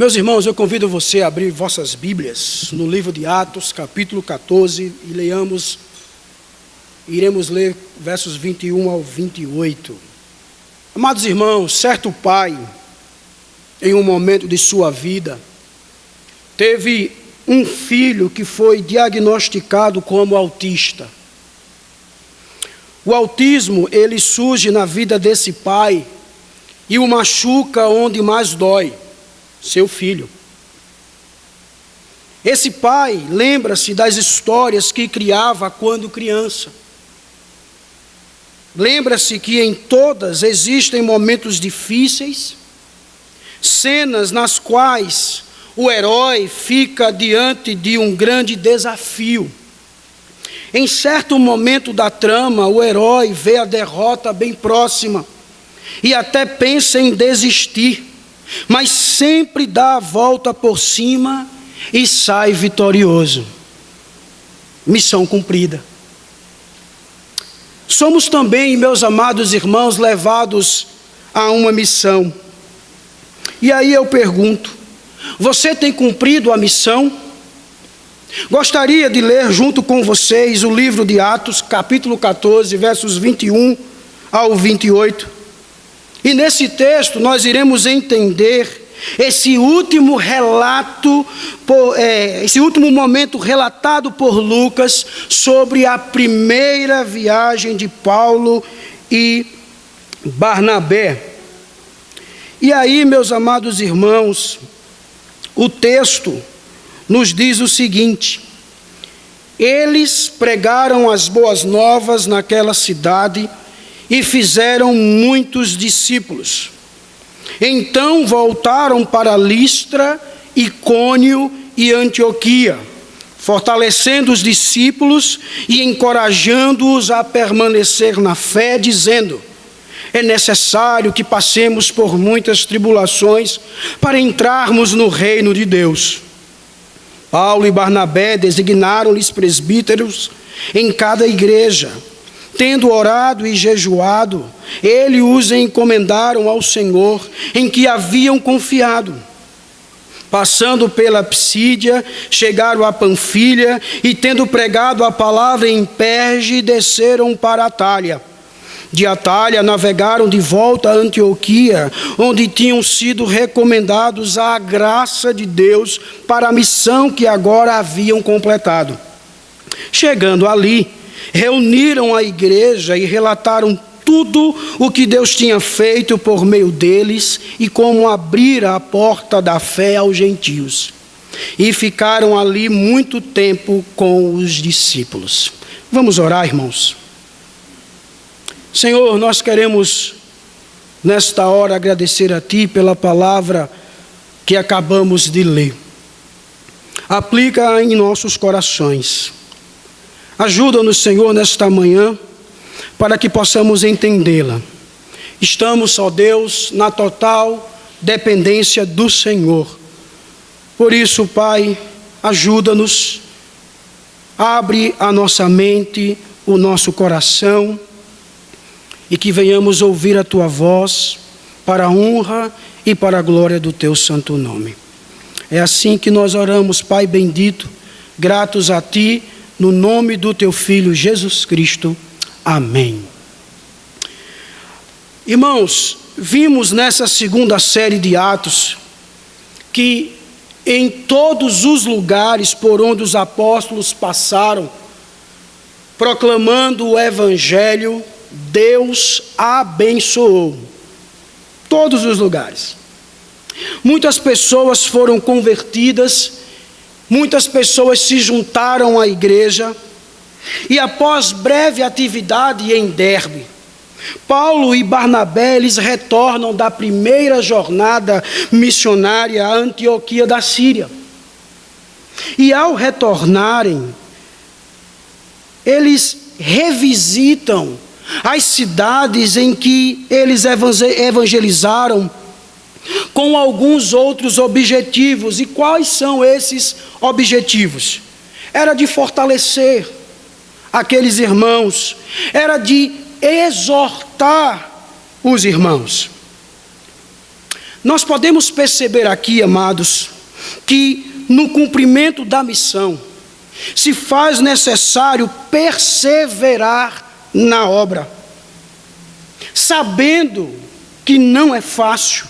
Meus irmãos, eu convido você a abrir vossas Bíblias no livro de Atos, capítulo 14, e iremos ler versos 21 ao 28. Amados irmãos, certo pai, em um momento de sua vida, teve um filho que foi diagnosticado como autista. O autismo, ele surge na vida desse pai e o machuca onde mais dói, seu filho. Esse pai lembra-se das histórias que criava quando criança. Lembra-se que em todas existem momentos difíceis, cenas nas quais o herói fica diante de um grande desafio. Em certo momento da trama, o herói vê a derrota bem próxima e até pensa em desistir, mas sempre dá a volta por cima e sai vitorioso. Missão cumprida. Somos também, meus amados irmãos, levados a uma missão. E aí eu pergunto, você tem cumprido a missão? Gostaria de ler junto com vocês o livro de Atos, capítulo 14, versos 21 ao 28. E nesse texto nós iremos entender esse último relato, esse último momento relatado por Lucas sobre a primeira viagem de Paulo e Barnabé. E aí, meus amados irmãos, o texto nos diz o seguinte: eles pregaram as boas novas naquela cidade e fizeram muitos discípulos. Então voltaram para Listra, Icônio e Antioquia, fortalecendo os discípulos e encorajando-os a permanecer na fé, dizendo: é necessário que passemos por muitas tribulações para entrarmos no reino de Deus. Paulo e Barnabé designaram-lhes presbíteros em cada igreja. Tendo orado e jejuado, eles os encomendaram ao Senhor, em que haviam confiado. Passando pela Psídia, chegaram a Panfilha, e tendo pregado a palavra em Perge, desceram para Atália. De Atália navegaram de volta a Antioquia, onde tinham sido recomendados à graça de Deus para a missão que agora haviam completado. Chegando ali, reuniram a igreja e relataram tudo o que Deus tinha feito por meio deles e como abrira a porta da fé aos gentios. E ficaram ali muito tempo com os discípulos. Vamos orar, irmãos. Senhor, nós queremos nesta hora agradecer a Ti pela palavra que acabamos de ler. Aplica em nossos corações. Ajuda-nos, Senhor, nesta manhã, para que possamos entendê-la. Estamos, ó Deus, na total dependência do Senhor. Por isso, Pai, ajuda-nos, abre a nossa mente, o nosso coração, e que venhamos ouvir a Tua voz, para a honra e para a glória do Teu santo nome. É assim que nós oramos, Pai bendito, gratos a Ti, no nome do Teu Filho Jesus Cristo. Amém. Irmãos, vimos nessa segunda série de Atos que em todos os lugares por onde os apóstolos passaram, proclamando o Evangelho, Deus abençoou. Todos os lugares. Muitas pessoas foram convertidas, muitas pessoas se juntaram à igreja, e após breve atividade em Derbe, Paulo e Barnabé, eles retornam da primeira jornada missionária à Antioquia da Síria. E ao retornarem, eles revisitam as cidades em que eles evangelizaram, com alguns outros objetivos. E quais são esses objetivos? Era de fortalecer aqueles irmãos, era de exortar os irmãos. Nós podemos perceber aqui, amados, que no cumprimento da missão se faz necessário perseverar na obra, sabendo que não é fácil,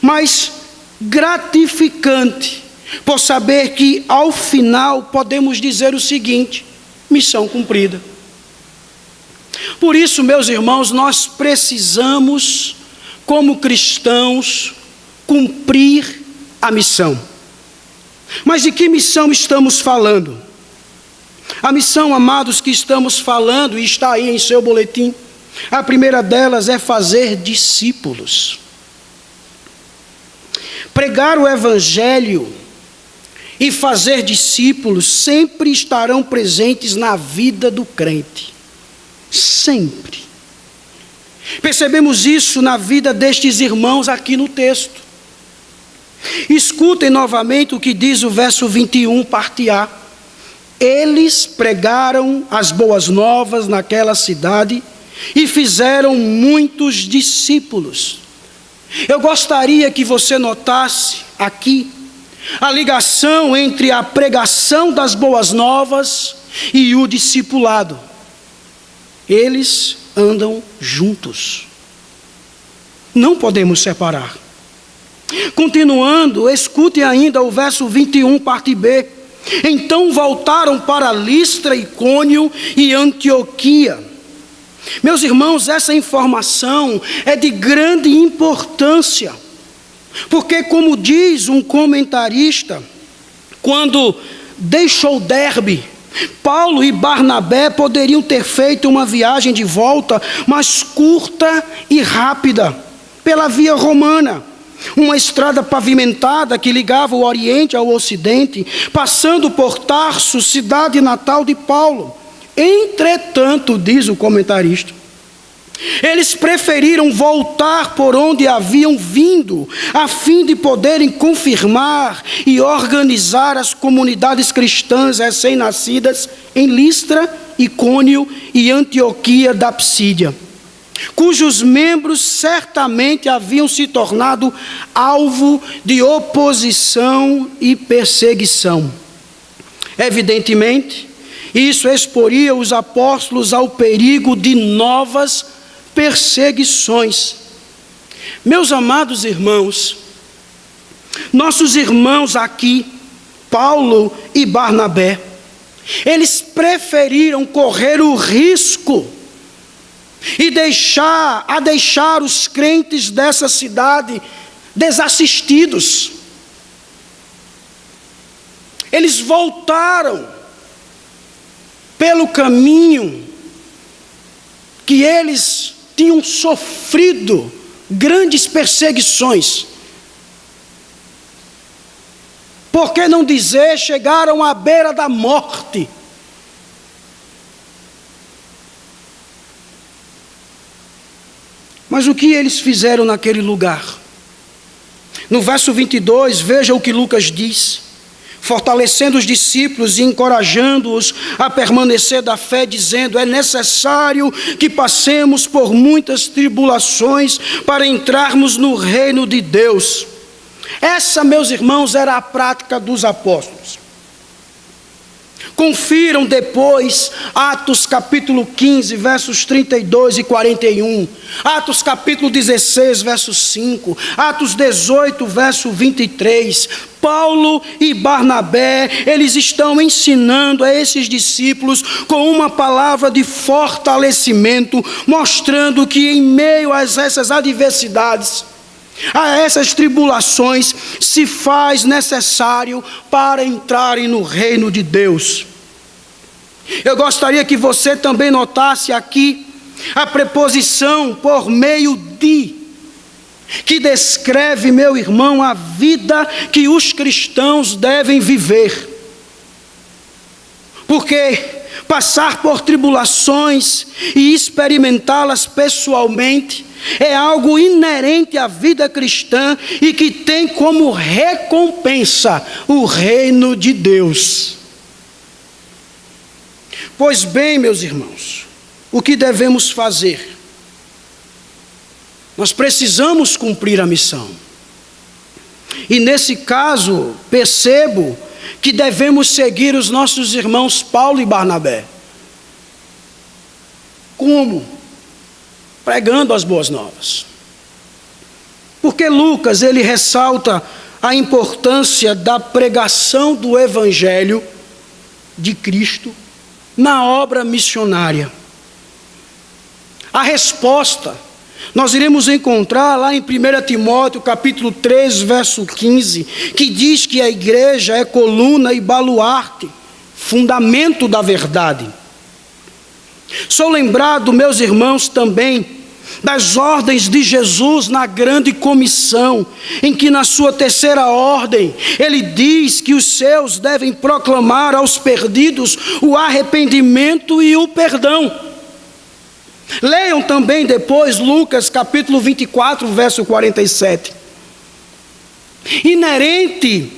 mas gratificante, por saber que ao final podemos dizer o seguinte: missão cumprida. Por isso, meus irmãos, nós precisamos, como cristãos, cumprir a missão. Mas de que missão estamos falando? A missão, amados, que estamos falando, e está aí em seu boletim, a primeira delas é fazer discípulos. Pregar o Evangelho e fazer discípulos sempre estarão presentes na vida do crente. Sempre. Percebemos isso na vida destes irmãos aqui no texto. Escutem novamente o que diz o verso 21, parte A. Eles pregaram as boas novas naquela cidade e fizeram muitos discípulos. Eu gostaria que você notasse aqui a ligação entre a pregação das boas novas e o discipulado. Eles andam juntos. Não podemos separar. Continuando, escute ainda o verso 21, parte B. Então voltaram para Listra, Icônio e Antioquia. Meus irmãos, essa informação é de grande importância, porque, como diz um comentarista, quando deixou Derbe, Paulo e Barnabé poderiam ter feito uma viagem de volta mais curta e rápida, pela via romana, uma estrada pavimentada que ligava o Oriente ao Ocidente, passando por Tarso, cidade natal de Paulo. Entretanto, diz o comentarista, eles preferiram voltar por onde haviam vindo, a fim de poderem confirmar e organizar as comunidades cristãs recém-nascidas em Listra, Icônio e Antioquia da Psídia, cujos membros certamente haviam se tornado alvo de oposição e perseguição. Evidentemente, isso exporia os apóstolos ao perigo de novas perseguições. Meus amados irmãos, nossos irmãos aqui, Paulo e Barnabé, eles preferiram correr o risco e deixar os crentes dessa cidade desassistidos. Eles voltaram pelo caminho que eles tinham sofrido grandes perseguições. Por que não dizer, chegaram à beira da morte. Mas o que eles fizeram naquele lugar? No verso 22, veja o que Lucas diz. Fortalecendo os discípulos e encorajando-os a permanecer da fé, dizendo: é necessário que passemos por muitas tribulações para entrarmos no reino de Deus. Essa, meus irmãos, era a prática dos apóstolos. Confiram depois Atos capítulo 15, versos 32 e 41. Atos capítulo 16, verso 5. Atos 18, verso 23. Paulo e Barnabé, eles estão ensinando a esses discípulos com uma palavra de fortalecimento, mostrando que em meio a essas adversidades, a essas tribulações, se faz necessário para entrarem no reino de Deus. Eu gostaria que você também notasse aqui a preposição por meio de, que descreve, meu irmão, a vida que os cristãos devem viver. Porque passar por tribulações e experimentá-las pessoalmente é algo inerente à vida cristã e que tem como recompensa o reino de Deus. Pois bem, meus irmãos, o que devemos fazer? Nós precisamos cumprir a missão. E nesse caso, percebo que devemos seguir os nossos irmãos Paulo e Barnabé. Como? Pregando as boas novas. Porque Lucas, ele ressalta a importância da pregação do Evangelho de Cristo na obra missionária. A resposta nós iremos encontrar lá em 1 Timóteo, capítulo 3, verso 15, que diz que a igreja é coluna e baluarte, fundamento da verdade. Sou lembrado, meus irmãos, também das ordens de Jesus na grande comissão, em que na sua terceira ordem, ele diz que os seus devem proclamar aos perdidos o arrependimento e o perdão. Leiam também depois Lucas capítulo 24, verso 47. Inerente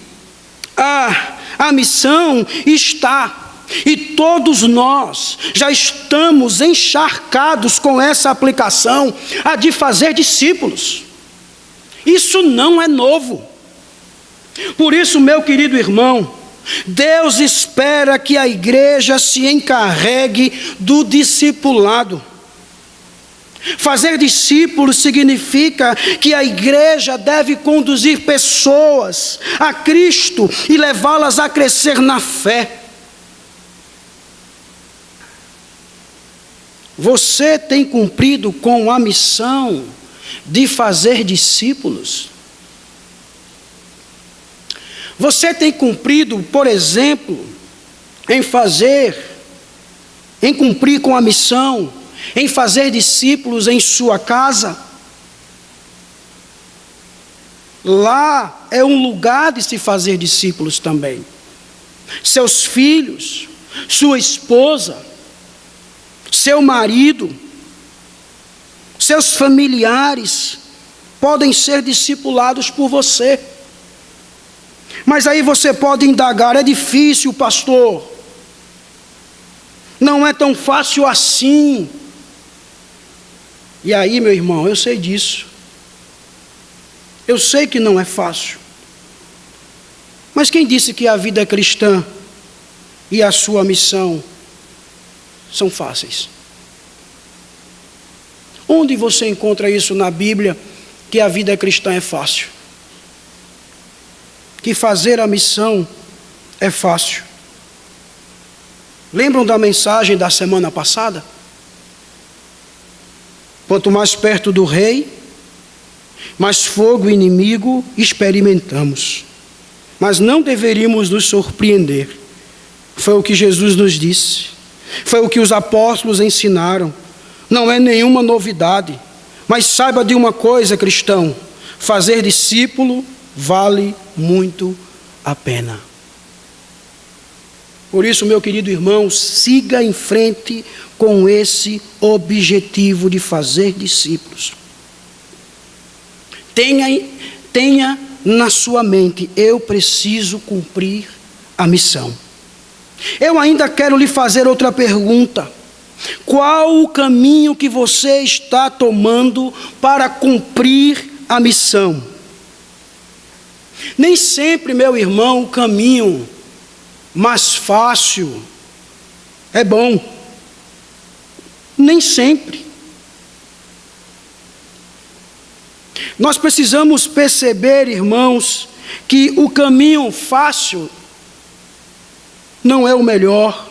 à missão está, e todos nós já estamos encharcados com essa aplicação, a de fazer discípulos. Isso não é novo. Por isso, meu querido irmão, Deus espera que a igreja se encarregue do discipulado. Fazer discípulos significa que a igreja deve conduzir pessoas a Cristo e levá-las a crescer na fé. Você tem cumprido com a missão de fazer discípulos? Você tem cumprido, por exemplo, em cumprir com a missão, em fazer discípulos em sua casa? Lá é um lugar de se fazer discípulos também. Seus filhos, sua esposa, seu marido, seus familiares podem ser discipulados por você. Mas aí você pode indagar: é difícil, pastor. Não é tão fácil assim. E aí, meu irmão, eu sei disso. Eu sei que não é fácil. Mas quem disse que a vida cristã e a sua missão são fáceis? Onde você encontra isso na Bíblia, que a vida cristã é fácil? Que fazer a missão é fácil? Lembram da mensagem da semana passada? Quanto mais perto do rei, mais fogo inimigo experimentamos. Mas não deveríamos nos surpreender. Foi o que Jesus nos disse. Foi o que os apóstolos ensinaram. Não é nenhuma novidade. Mas saiba de uma coisa, cristão: fazer discípulo vale muito a pena. Por isso, meu querido irmão, siga em frente com esse objetivo de fazer discípulos. Tenha na sua mente: eu preciso cumprir a missão. Eu ainda quero lhe fazer outra pergunta: qual o caminho que você está tomando para cumprir a missão? Nem sempre, meu irmão, o caminho mais fácil é bom. Nem sempre. Nós precisamos perceber, irmãos, que o caminho fácil não é o melhor.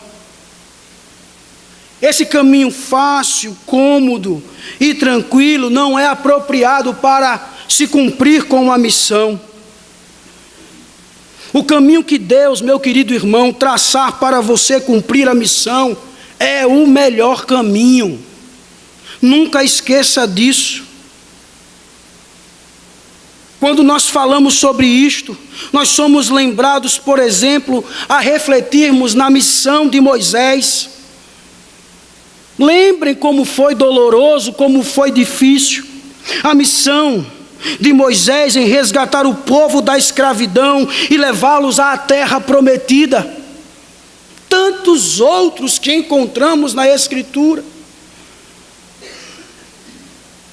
Esse caminho fácil, cômodo e tranquilo não é apropriado para se cumprir com a missão. O caminho que Deus, meu querido irmão, traçar para você cumprir a missão é o melhor caminho. Nunca esqueça disso. Quando nós falamos sobre isto, nós somos lembrados, por exemplo, a refletirmos na missão de Moisés. Lembrem como foi doloroso, como foi difícil a missão de Moisés em resgatar o povo da escravidão e levá-los à terra prometida. Tantos outros que encontramos na Escritura.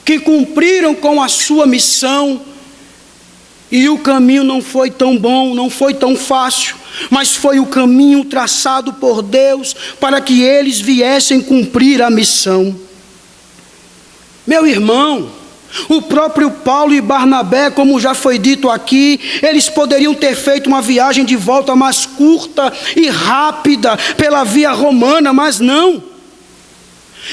que cumpriram com a sua missão, e o caminho não foi tão bom, não foi tão fácil, mas foi o caminho traçado por Deus para que eles viessem cumprir a missão. Meu irmão, o próprio Paulo e Barnabé, como já foi dito aqui, eles poderiam ter feito uma viagem de volta mais curta e rápida pela via romana, mas não.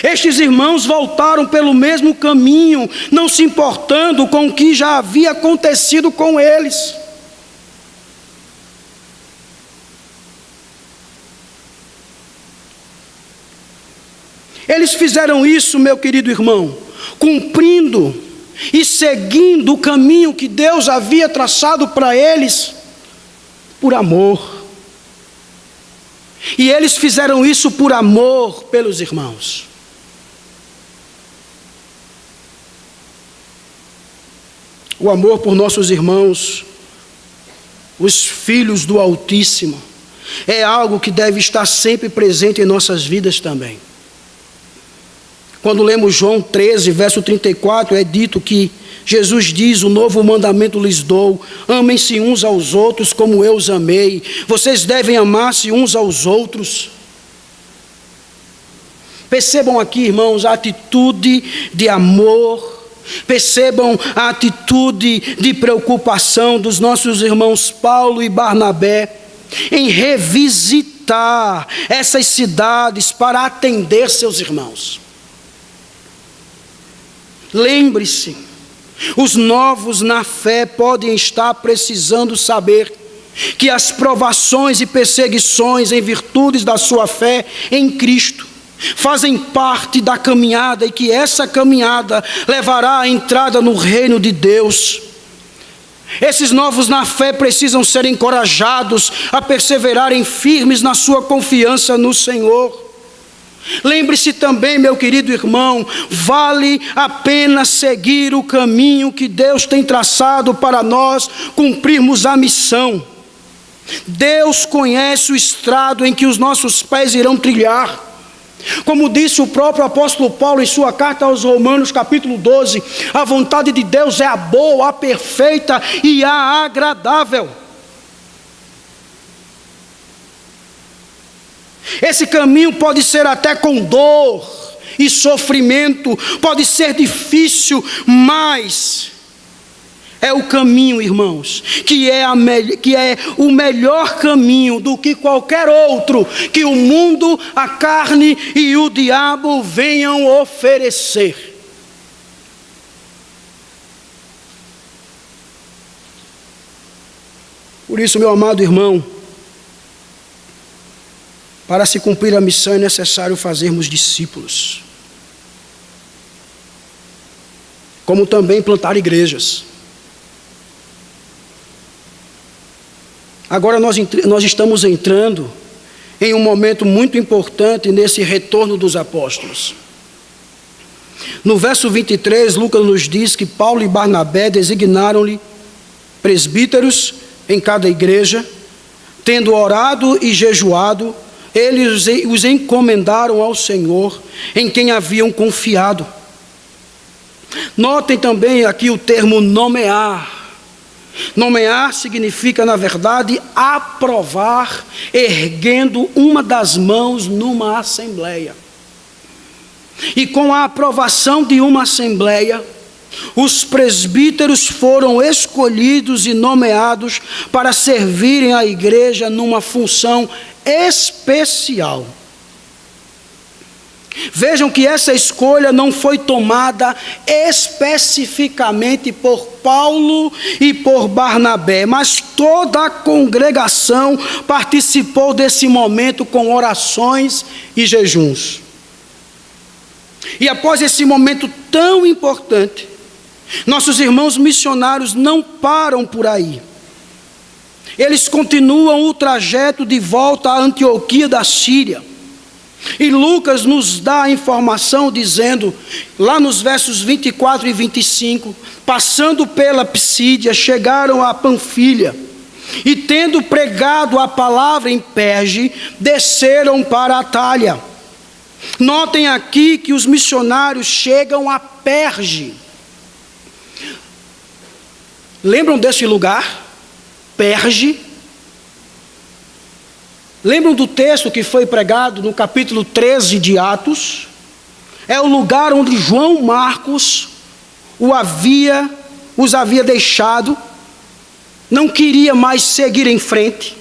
Estes irmãos voltaram pelo mesmo caminho, não se importando com o que já havia acontecido com eles. Eles fizeram isso, meu querido irmão, cumprindo e seguindo o caminho que Deus havia traçado para eles, por amor. E eles fizeram isso por amor pelos irmãos. O amor por nossos irmãos, os filhos do Altíssimo, é algo que deve estar sempre presente em nossas vidas também. Quando lemos João 13, verso 34, é dito que Jesus diz: "O novo mandamento lhes dou, amem-se uns aos outros como eu os amei. Vocês devem amar-se uns aos outros." Percebam aqui, irmãos, a atitude de amor. Percebam a atitude de preocupação dos nossos irmãos Paulo e Barnabé em revisitar essas cidades para atender seus irmãos. Lembre-se, os novos na fé podem estar precisando saber que as provações e perseguições em virtudes da sua fé em Cristo fazem parte da caminhada e que essa caminhada levará à entrada no reino de Deus. Esses novos na fé precisam ser encorajados a perseverarem firmes na sua confiança no Senhor. Lembre-se também, meu querido irmão, vale a pena seguir o caminho que Deus tem traçado para nós cumprirmos a missão. Deus conhece o estrado em que os nossos pés irão trilhar. Como disse o próprio apóstolo Paulo em sua carta aos Romanos, capítulo 12, a vontade de Deus é a boa, a perfeita e a agradável. Esse caminho pode ser até com dor e sofrimento, pode ser difícil, mas é o caminho, irmãos, que é o melhor caminho do que qualquer outro que o mundo, a carne e o diabo venham oferecer. Por isso, meu amado irmão, para se cumprir a missão é necessário fazermos discípulos, como também plantar igrejas. Agora nós estamos entrando em um momento muito importante nesse retorno dos apóstolos. No verso 23, Lucas nos diz que Paulo e Barnabé designaram-lhe presbíteros em cada igreja, tendo orado e jejuado, eles os encomendaram ao Senhor, em quem haviam confiado. Notem também aqui o termo nomear. Nomear significa, na verdade, aprovar, erguendo uma das mãos numa assembleia. E com a aprovação de uma assembleia, os presbíteros foram escolhidos e nomeados para servirem a igreja numa função especial. Vejam que essa escolha não foi tomada especificamente por Paulo e por Barnabé, mas toda a congregação participou desse momento com orações e jejuns. E após esse momento tão importante, nossos irmãos missionários não param por aí. Eles continuam o trajeto de volta a Antioquia da Síria. E Lucas nos dá a informação dizendo, lá nos versos 24 e 25, passando pela Psídia, chegaram a Panfilha, e tendo pregado a palavra em Perge, desceram para Atália. Notem aqui que os missionários chegam a Perge. Lembram desse lugar? Perge. Lembram do texto que foi pregado no capítulo 13 de Atos? É o lugar onde João Marcos os havia deixado, não queria mais seguir em frente.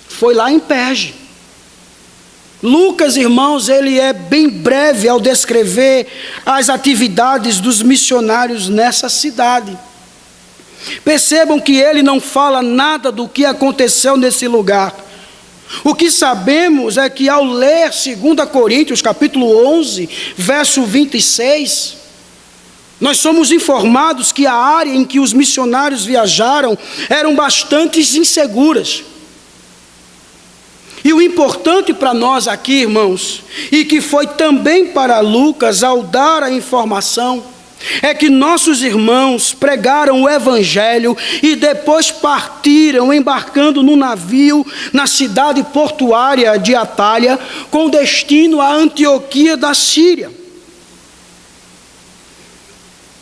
Foi lá em Perge. Lucas, irmãos, ele é bem breve ao descrever as atividades dos missionários nessa cidade. Percebam que ele não fala nada do que aconteceu nesse lugar. O que sabemos é que ao ler 2 Coríntios, capítulo 11, verso 26, nós somos informados que a área em que os missionários viajaram eram bastante inseguras. E o importante para nós aqui, irmãos, e que foi também para Lucas ao dar a informação, é que nossos irmãos pregaram o evangelho e depois partiram embarcando no navio na cidade portuária de Atália, com destino a Antioquia da Síria.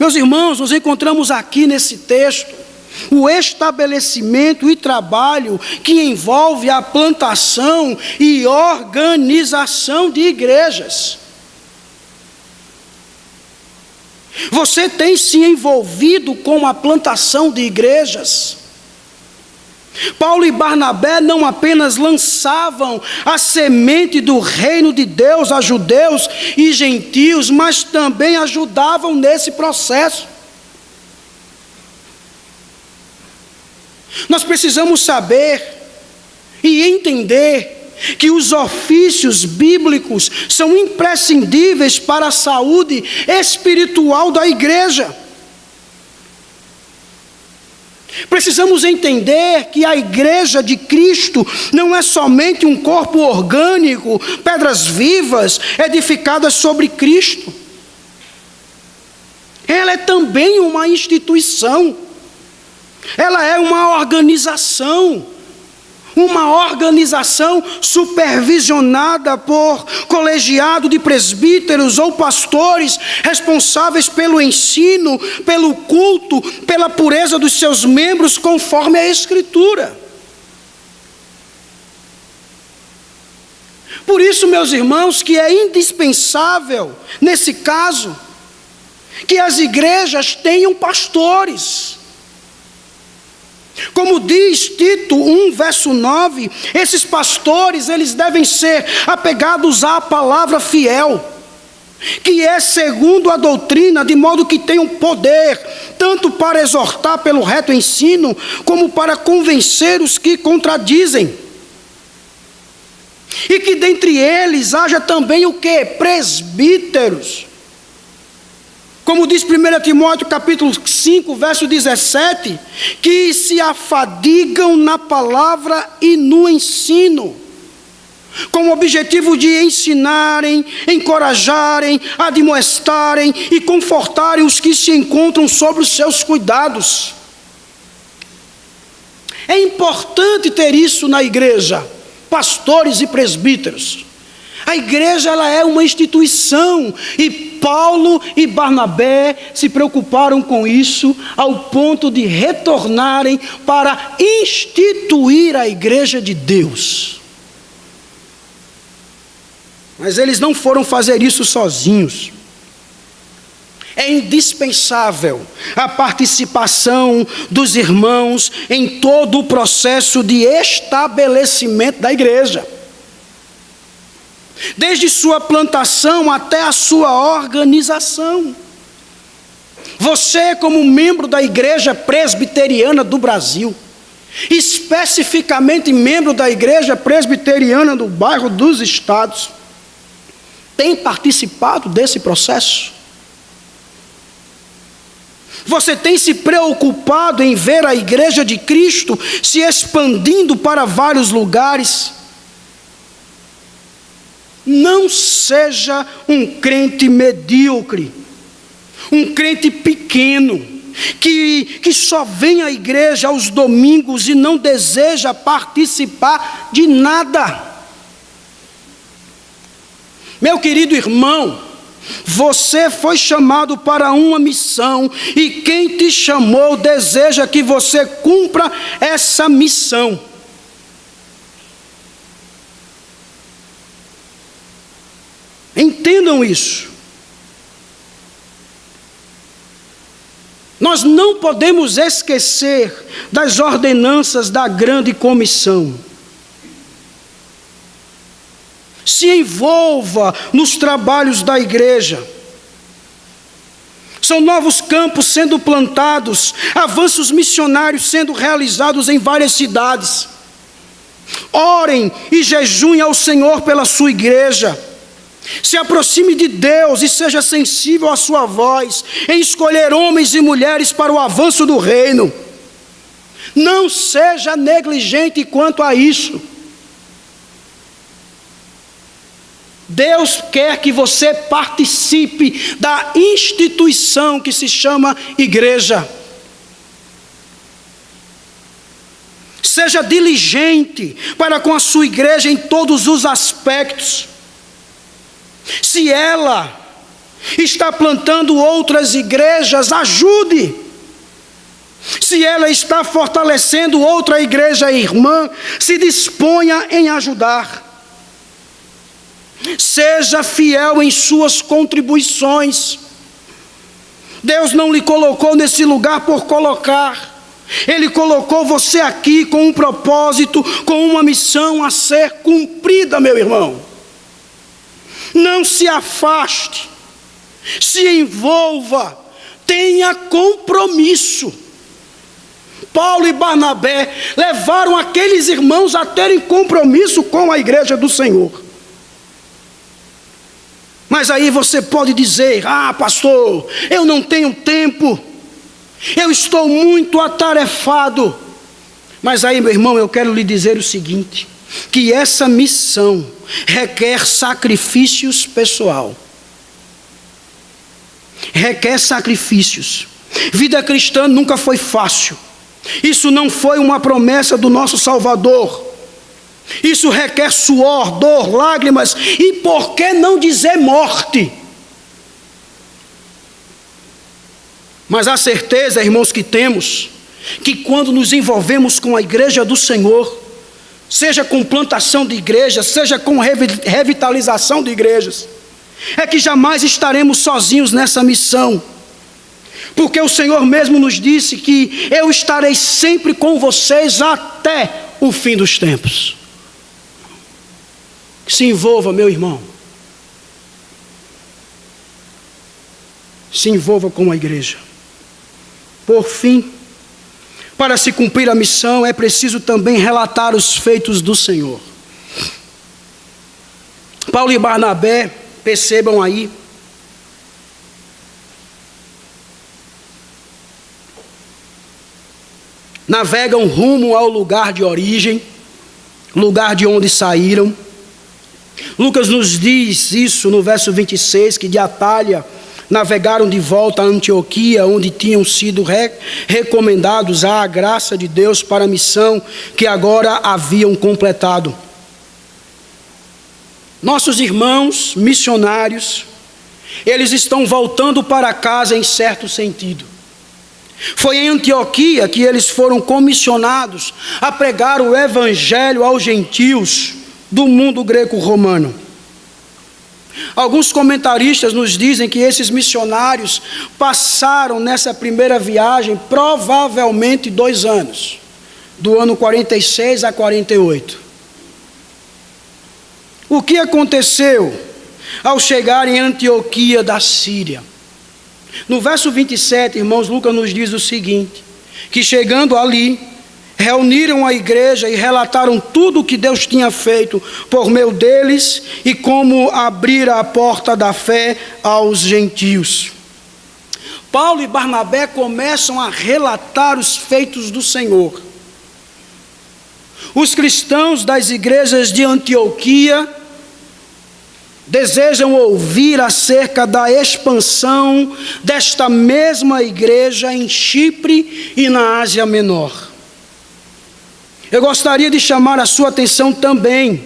Meus irmãos, nós encontramos aqui nesse texto o estabelecimento e trabalho que envolve a plantação e organização de igrejas. Você tem se envolvido com a plantação de igrejas? Paulo e Barnabé não apenas lançavam a semente do reino de Deus a judeus e gentios, mas também ajudavam nesse processo. Nós precisamos saber e entender que os ofícios bíblicos são imprescindíveis para a saúde espiritual da igreja. Precisamos entender que a igreja de Cristo não é somente um corpo orgânico, pedras vivas edificadas sobre Cristo. Ela é também uma instituição. Ela é uma organização supervisionada por colegiado de presbíteros ou pastores responsáveis pelo ensino, pelo culto, pela pureza dos seus membros, conforme a Escritura. Por isso, meus irmãos, que é indispensável, nesse caso, que as igrejas tenham pastores. Como diz Tito 1, verso 9, esses pastores, eles devem ser apegados à palavra fiel, que é segundo a doutrina, de modo que tenham poder, tanto para exortar pelo reto ensino, como para convencer os que contradizem. E que dentre eles haja também o quê? Presbíteros. Como diz 1 Timóteo capítulo 5, verso 17, que se afadigam na palavra e no ensino, com o objetivo de ensinarem, encorajarem, admoestarem e confortarem os que se encontram sob os seus cuidados. É importante ter isso na igreja, pastores e presbíteros. A igreja, ela é uma instituição, e Paulo e Barnabé se preocuparam com isso ao ponto de retornarem para instituir a igreja de Deus. Mas eles não foram fazer isso sozinhos. É indispensável a participação dos irmãos em todo o processo de estabelecimento da igreja. Desde sua plantação até a sua organização. Você, como membro da Igreja Presbiteriana do Brasil, especificamente membro da Igreja Presbiteriana do Bairro dos Estados, tem participado desse processo? Você tem se preocupado em ver a Igreja de Cristo se expandindo para vários lugares? Não seja um crente medíocre, um crente pequeno, que só vem à igreja aos domingos e não deseja participar de nada. Meu querido irmão, Você foi chamado para uma missão, e quem te chamou deseja que você cumpra essa missão. Entendam isso. Nós não podemos esquecer das ordenanças da grande comissão. Se envolva nos trabalhos da igreja. São novos campos sendo plantados, avanços missionários sendo realizados em várias cidades. Orem e jejuem ao Senhor pela sua igreja. Se aproxime de Deus e seja sensível à sua voz, em escolher homens e mulheres para o avanço do reino. Não seja negligente quanto a isso. Deus quer que você participe da instituição que se chama igreja. Seja diligente para com a sua igreja em todos os aspectos. Se ela está plantando outras igrejas, ajude. Se ela está fortalecendo outra igreja irmã, se disponha em ajudar. Seja fiel em suas contribuições. Deus não lhe colocou nesse lugar por colocar. Ele colocou você aqui com um propósito, com uma missão a ser cumprida, meu irmão. Não se afaste, se envolva, tenha compromisso. Paulo e Barnabé levaram aqueles irmãos a terem compromisso com a igreja do Senhor. Mas aí você pode dizer: pastor, eu não tenho tempo, eu estou muito atarefado. Mas aí, meu irmão, eu quero lhe dizer o seguinte: que essa missão requer sacrifícios pessoal. Requer sacrifícios. Vida cristã nunca foi fácil. Isso não foi uma promessa do nosso Salvador. Isso requer suor, dor, lágrimas e, por que não dizer, morte? Mas a certeza, irmãos, que temos, que quando nos envolvemos com a igreja do Senhor, seja com plantação de igrejas, seja com revitalização de igrejas, é que jamais estaremos sozinhos nessa missão. Porque o Senhor mesmo nos disse que eu estarei sempre com vocês até o fim dos tempos. Se envolva, meu irmão. Se envolva com a igreja. Por fim, para se cumprir a missão, é preciso também relatar os feitos do Senhor. Paulo e Barnabé, percebam aí, navegam rumo ao lugar de origem, lugar de onde saíram. Lucas nos diz isso no verso 26, que de Atalha navegaram de volta a Antioquia, onde tinham sido recomendados à graça de Deus para a missão que agora haviam completado. Nossos irmãos missionários, eles estão voltando para casa em certo sentido. Foi em Antioquia que eles foram comissionados a pregar o evangelho aos gentios do mundo greco-romano. Alguns comentaristas nos dizem que esses missionários passaram nessa primeira viagem provavelmente 2 anos, do ano 46 a 48. O que aconteceu ao chegar em Antioquia da Síria? No verso 27, irmãos, Lucas nos diz o seguinte: que chegando ali, reuniram a igreja e relataram tudo o que Deus tinha feito por meio deles e como abrira a porta da fé aos gentios. Paulo e Barnabé começam a relatar os feitos do Senhor. Os cristãos das igrejas de Antioquia desejam ouvir acerca da expansão desta mesma igreja em Chipre e na Ásia Menor. Eu gostaria de chamar a sua atenção também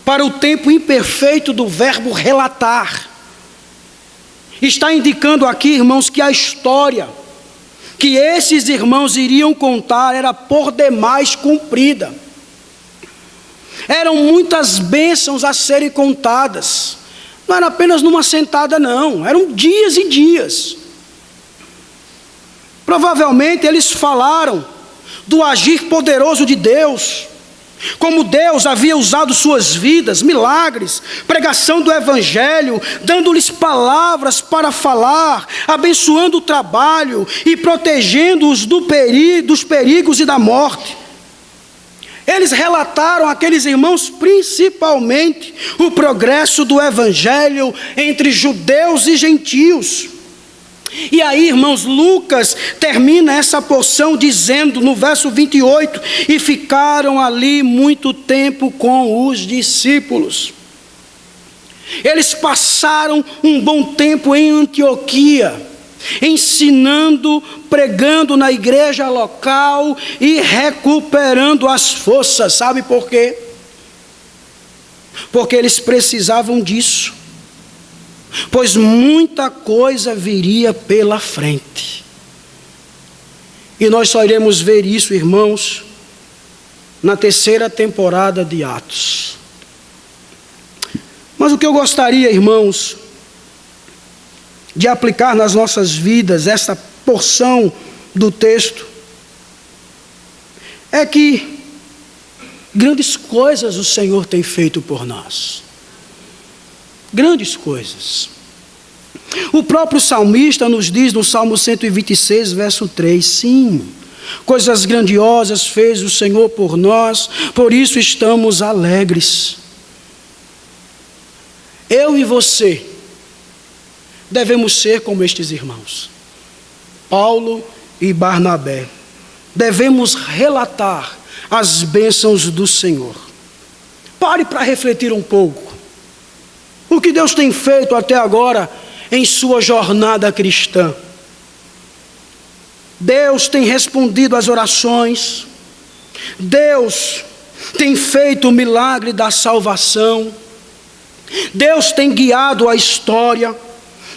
para o tempo imperfeito do verbo relatar. está indicando aqui, irmãos, que a história que esses irmãos iriam contar era por demais cumprida. Eram muitas bênçãos a serem contadas. Não era apenas numa sentada, não. Eram dias e dias. Provavelmente eles falaram do agir poderoso de Deus, como Deus havia usado suas vidas, milagres, pregação do Evangelho, dando-lhes palavras para falar, abençoando o trabalho e protegendo-os dos perigos e da morte. Eles relataram àqueles irmãos principalmente o progresso do Evangelho entre judeus e gentios. E aí, irmãos, Lucas termina essa porção dizendo no verso 28, e ficaram ali muito tempo com os discípulos. Eles passaram um bom tempo em Antioquia, ensinando, pregando na igreja local e recuperando as forças. Sabe por quê? Porque eles precisavam disso, pois muita coisa viria pela frente. E nós só iremos ver isso, irmãos, na terceira temporada de Atos. Mas o que eu gostaria, irmãos, de aplicar nas nossas vidas, essa porção do texto, é que grandes coisas o Senhor tem feito por nós. Grandes coisas. O próprio salmista nos diz no Salmo 126, verso 3, sim, coisas grandiosas fez o Senhor por nós, por isso estamos alegres. Eu e você devemos ser como estes irmãos, Paulo e Barnabé. Devemos relatar as bênçãos do Senhor. Pare para refletir um pouco. O que Deus tem feito até agora em sua jornada cristã? Deus tem respondido às orações. Deus tem feito o milagre da salvação. Deus tem guiado a história.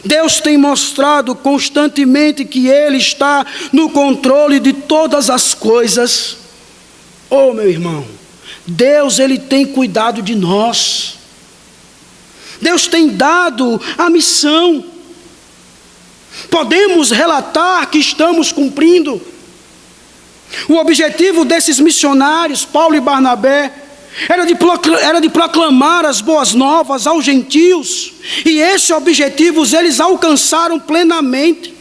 Deus tem mostrado constantemente que Ele está no controle de todas as coisas. Oh, meu irmão, Deus, Ele tem cuidado de nós. Deus tem dado a missão. Podemos relatar que estamos cumprindo. O objetivo desses missionários, Paulo e Barnabé, era de proclamar as boas novas aos gentios. E esse objetivo eles alcançaram plenamente.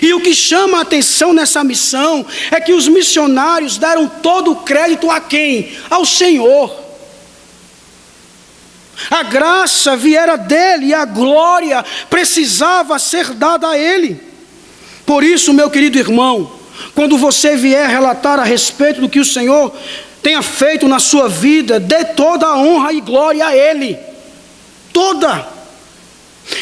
E o que chama a atenção nessa missão é que os missionários deram todo o crédito a quem? Ao Senhor. A graça viera dele e a glória precisava ser dada a ele. Por isso, meu querido irmão, quando você vier relatar a respeito do que o Senhor tenha feito na sua vida, dê toda a honra e glória a Ele. Toda.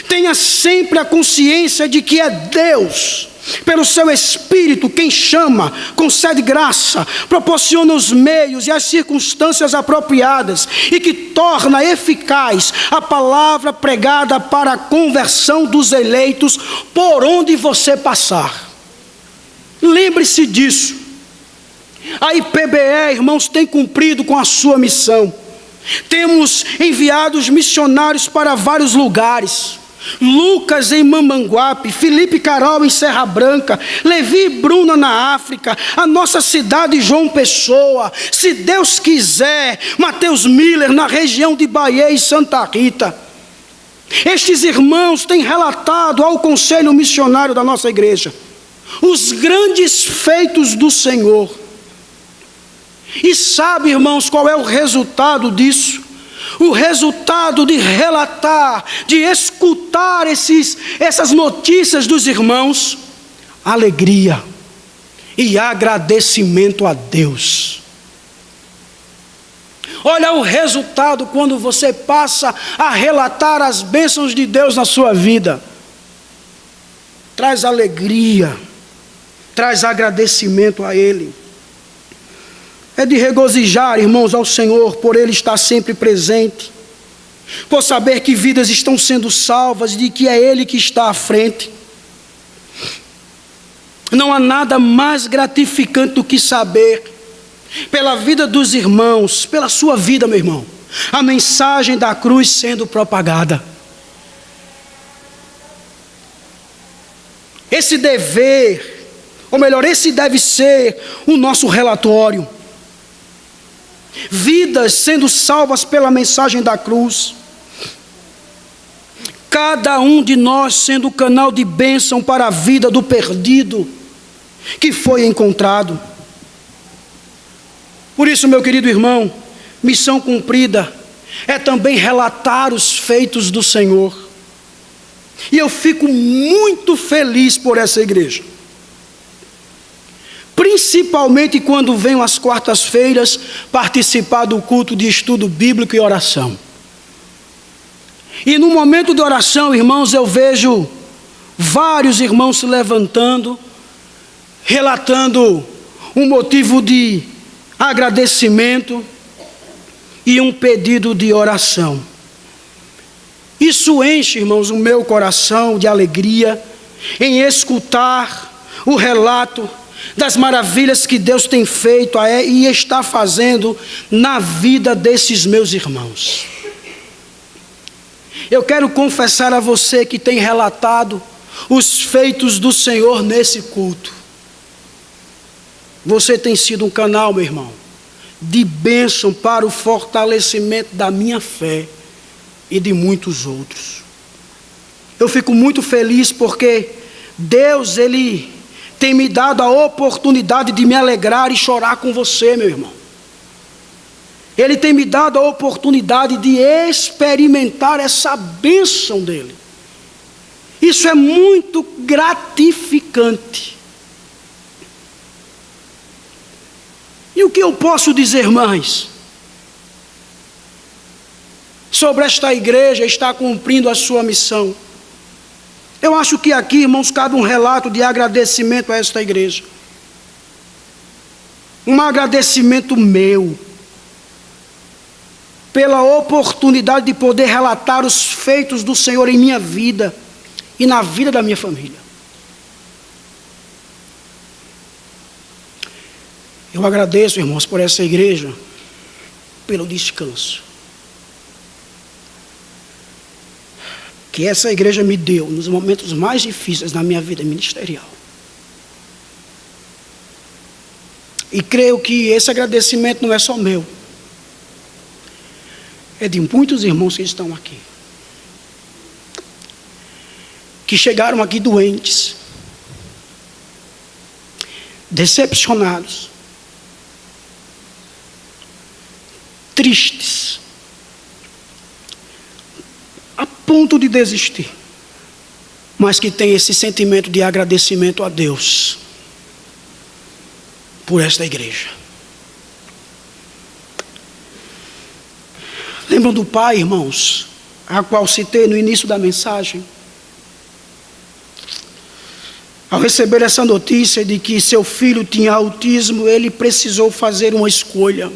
Tenha sempre a consciência de que é Deus, pelo seu Espírito, quem chama, concede graça, proporciona os meios e as circunstâncias apropriadas e que torna eficaz a palavra pregada para a conversão dos eleitos por onde você passar. Lembre-se disso. A IPBE, irmãos, tem cumprido com a sua missão. Temos enviado os missionários para vários lugares. Lucas em Mamanguape, Felipe e Carol em Serra Branca, Levi e Bruna na África, a nossa cidade João Pessoa, se Deus quiser, Mateus Miller na região de Bahia e Santa Rita. Estes irmãos têm relatado ao conselho missionário da nossa igreja os grandes feitos do Senhor. E sabe, irmãos, qual é o resultado disso? O resultado de relatar, de escutar essas notícias dos irmãos, alegria e agradecimento a Deus. Olha o resultado quando você passa a relatar as bênçãos de Deus na sua vida. Traz alegria, traz agradecimento a Ele. É de regozijar, irmãos, ao Senhor, por Ele estar sempre presente. por saber que vidas estão sendo salvas, de que é Ele que está à frente. Não há nada mais gratificante do que saber, pela vida dos irmãos, pela sua vida, meu irmão, a mensagem da cruz sendo propagada. Esse dever, ou melhor, esse deve ser o nosso relatório. Vidas sendo salvas pela mensagem da cruz. Cada um de nós sendo canal de bênção para a vida do perdido que foi encontrado. Por isso, meu querido irmão, missão cumprida é também relatar os feitos do Senhor. E eu fico muito feliz por essa igreja. Principalmente quando venho às quartas-feiras participar do culto de estudo bíblico e oração. E no momento de oração, irmãos, eu vejo vários irmãos se levantando, relatando um motivo de agradecimento e um pedido de oração. Isso enche, irmãos, o meu coração de alegria em escutar o relato das maravilhas que Deus tem feito e está fazendo na vida desses meus irmãos. Eu quero confessar a você que tem relatado os feitos do Senhor nesse culto. Você tem sido um canal, meu irmão, de bênção para o fortalecimento da minha fé e de muitos outros. Eu fico muito feliz porque Deus, Ele tem me dado a oportunidade de me alegrar e chorar com você, meu irmão. Ele tem me dado a oportunidade de experimentar essa bênção dEle. Isso é muito gratificante. E o que eu posso dizer mais sobre esta igreja estar cumprindo a sua missão? Eu acho que aqui, irmãos, cabe um relato de agradecimento a esta igreja. Um agradecimento meu, pela oportunidade de poder relatar os feitos do Senhor em minha vida e na vida da minha família. Eu agradeço, irmãos, por essa igreja, pelo descanso que essa igreja me deu nos momentos mais difíceis da minha vida ministerial. E creio que esse agradecimento não é só meu, é de muitos irmãos que estão aqui, que chegaram aqui doentes, decepcionados, tristes, a ponto de desistir, mas que tem esse sentimento de agradecimento a Deus por esta igreja. Lembram do pai, irmãos, a qual citei no início da mensagem? Ao receber essa notícia de que seu filho tinha autismo, ele precisou fazer uma escolha: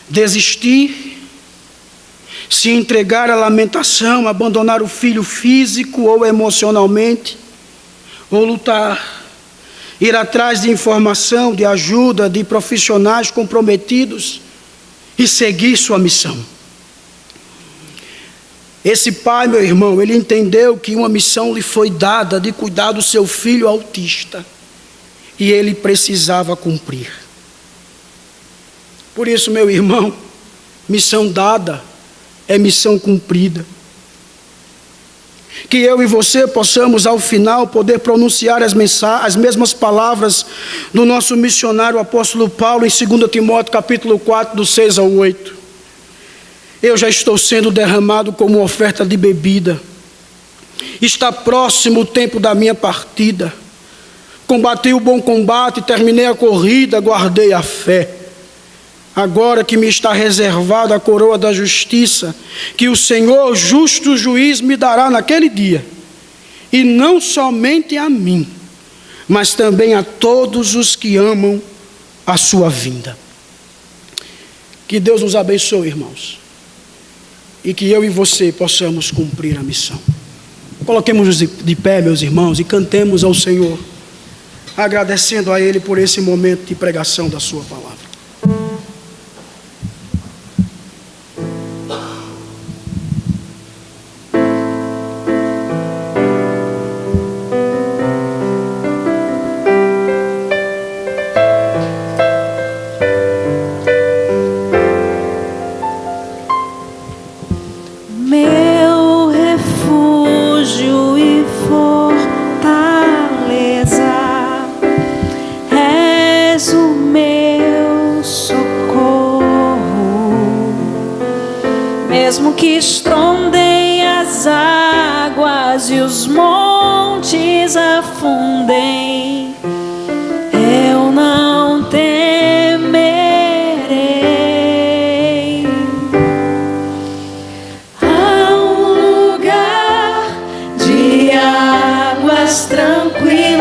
desistir, se entregar à lamentação, abandonar o filho físico ou emocionalmente, ou lutar, ir atrás de informação, de ajuda, de profissionais comprometidos e seguir sua missão. Esse pai, meu irmão, ele entendeu que uma missão lhe foi dada de cuidar do seu filho autista e ele precisava cumprir. Por isso, meu irmão, missão dada é missão cumprida. Que eu e você possamos, ao final, poder pronunciar as mesmas palavras do nosso missionário apóstolo Paulo em 2 Timóteo capítulo 4, do 6 ao 8. Eu já estou sendo derramado como oferta de bebida. Está próximo o tempo da minha partida. Combati o bom combate, terminei a corrida, guardei a fé. Agora que me está reservada a coroa da justiça, que o Senhor, justo juiz, me dará naquele dia. E não somente a mim, mas também a todos os que amam a sua vinda. Que Deus nos abençoe, irmãos. e que eu e você possamos cumprir a missão. Coloquemos-nos de pé, meus irmãos, e cantemos ao Senhor, agradecendo a Ele por esse momento de pregação da sua palavra. Meu refúgio e fortaleza, és o meu socorro. Mesmo que estrondem as águas e os montes afundem, eu não temerei. Há um lugar de águas tranquilas,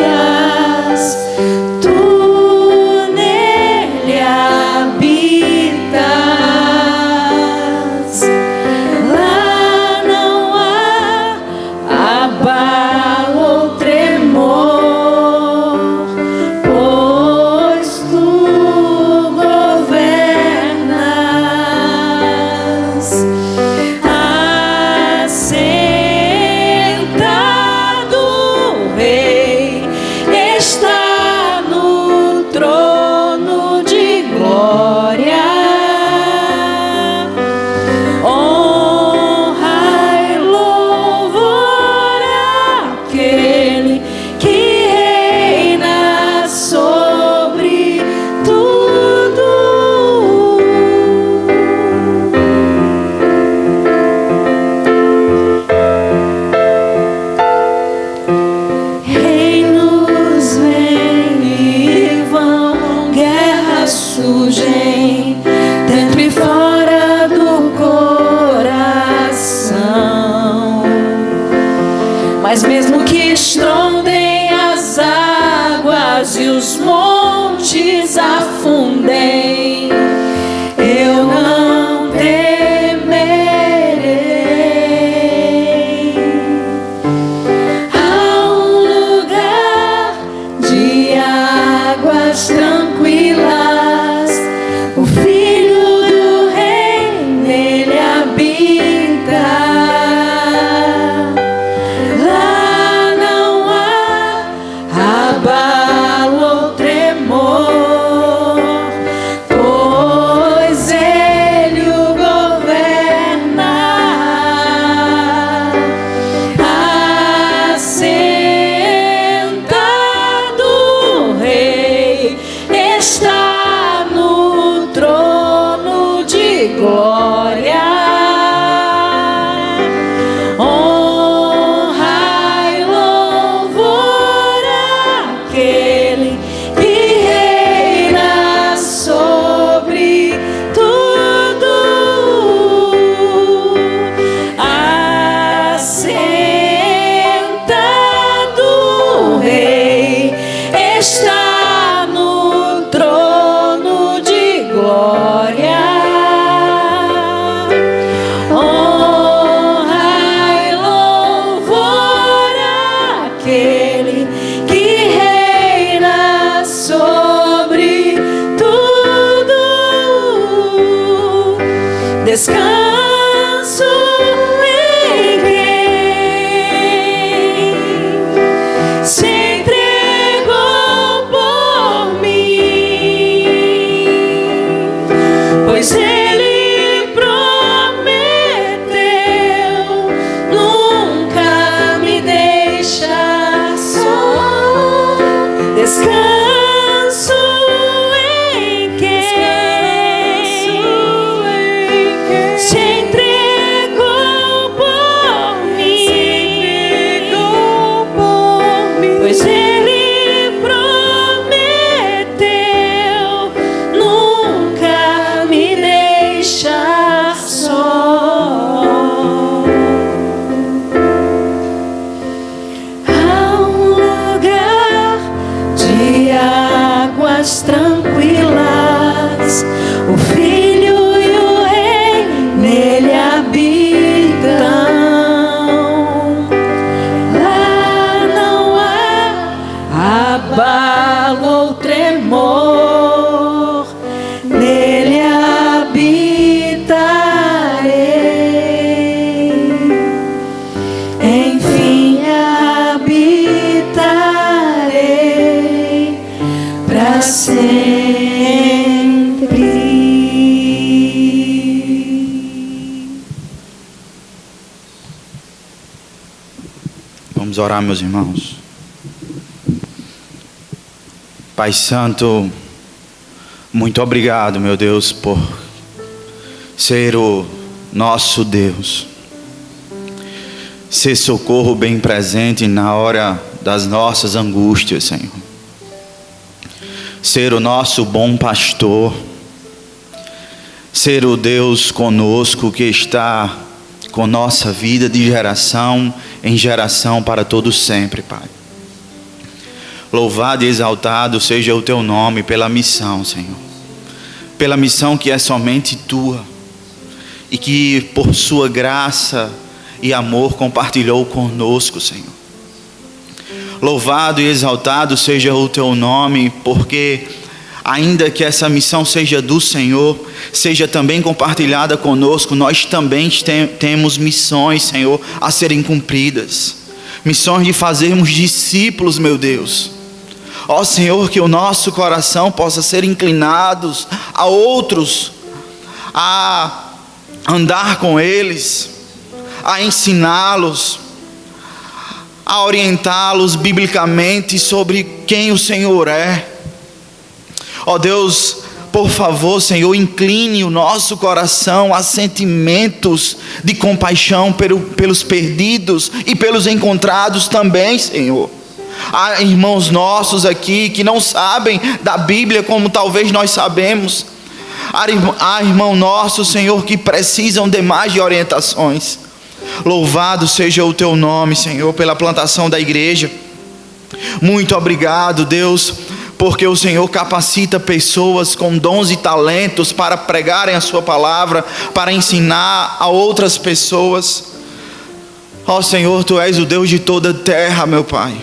tu nele habitas. Lá não há abalo ou tremor, pois tu governas. Assentado o Rei está no trono de glória. Honra e louvor àquele que reina sobre tudo. Reinos vêm e vão, guerras surgem dentro e fora do coração. Mas mesmo que estrondem as águas e os montes afundem, eu não temerei. Há um lugar de águas tranquilas, o Filho do Rei nele habita. Lá não há abalo ou tremor, abalo ou tremor, nele habitarei, enfim habitarei para sempre. Vamos orar, meus irmãos. Pai Santo, muito obrigado, meu Deus, por ser o nosso Deus, ser socorro bem presente na hora das nossas angústias, Senhor, ser o nosso bom pastor, ser o Deus conosco que está com nossa vida de geração em geração para todos sempre, Pai. Louvado e exaltado seja o teu nome pela missão, Senhor, pela missão que é somente tua e que por sua graça e amor compartilhou conosco, Senhor. Louvado e exaltado seja o teu nome, porque ainda que essa missão seja do Senhor, seja também compartilhada conosco, nós também temos missões, Senhor, a serem cumpridas. Missões de fazermos discípulos, meu Deus. Ó Senhor, que o nosso coração possa ser inclinado a outros, a andar com eles, a ensiná-los, a orientá-los biblicamente sobre quem o Senhor é. Ó Deus, por favor, Senhor, incline o nosso coração a sentimentos de compaixão pelos perdidos e pelos encontrados também, Senhor. Há irmãos nossos aqui que não sabem da Bíblia como talvez nós sabemos. Há irmão nosso, Senhor, que precisam de mais de orientações. Louvado seja o teu nome, Senhor, pela plantação da igreja. Muito obrigado, Deus, porque o Senhor capacita pessoas com dons e talentos para pregarem a sua palavra, para ensinar a outras pessoas. Ó Senhor, tu és o Deus de toda a terra, meu Pai.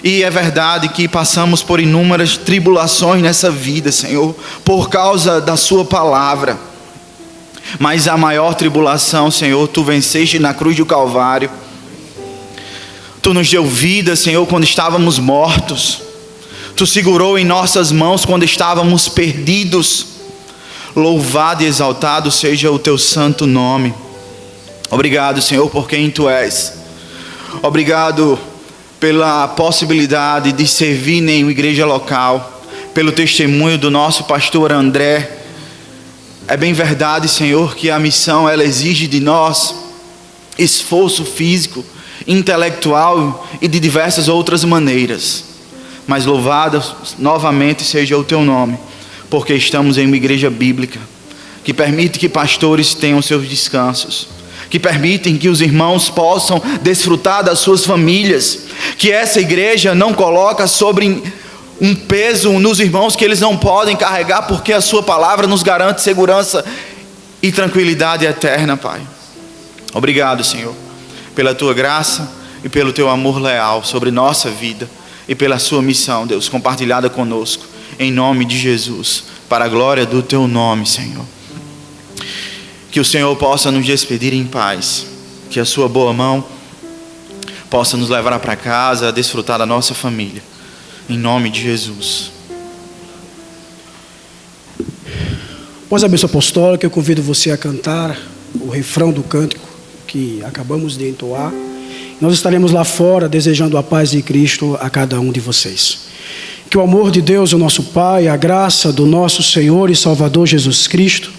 E é verdade que passamos por inúmeras tribulações nessa vida, Senhor, por causa da sua palavra. Mas a maior tribulação, Senhor, tu venceste na cruz do Calvário. Tu nos deu vida, Senhor, quando estávamos mortos. Tu segurou em nossas mãos quando estávamos perdidos. Louvado e exaltado seja o teu santo nome. Obrigado, Senhor, por quem tu és. Obrigado pela possibilidade de servir em uma igreja local, pelo testemunho do nosso pastor André. É bem verdade, Senhor, que a missão ela exige de nós esforço físico, intelectual e de diversas outras maneiras. Mas louvado novamente seja o teu nome, porque estamos em uma igreja bíblica, que permite que pastores tenham seus descansos, que permitem que os irmãos possam desfrutar das suas famílias, que essa igreja não coloca sobre um peso nos irmãos que eles não podem carregar, porque a sua palavra nos garante segurança e tranquilidade eterna, Pai. Obrigado, Senhor, pela tua graça e pelo teu amor leal sobre nossa vida e pela sua missão, Deus, compartilhada conosco, em nome de Jesus, para a glória do teu nome, Senhor. Que o Senhor possa nos despedir em paz, que a sua boa mão possa nos levar para casa, a desfrutar da nossa família, em nome de Jesus. Após a bênção apostólica, eu convido você a cantar o refrão do cântico que acabamos de entoar. Nós estaremos lá fora desejando a paz de Cristo a cada um de vocês. Que o amor de Deus, o nosso Pai, a graça do nosso Senhor e Salvador Jesus Cristo,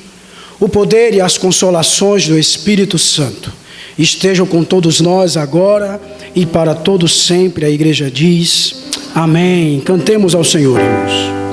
o poder e as consolações do Espírito Santo estejam com todos nós agora e para todos sempre. A igreja diz amém. Cantemos ao Senhor, irmãos.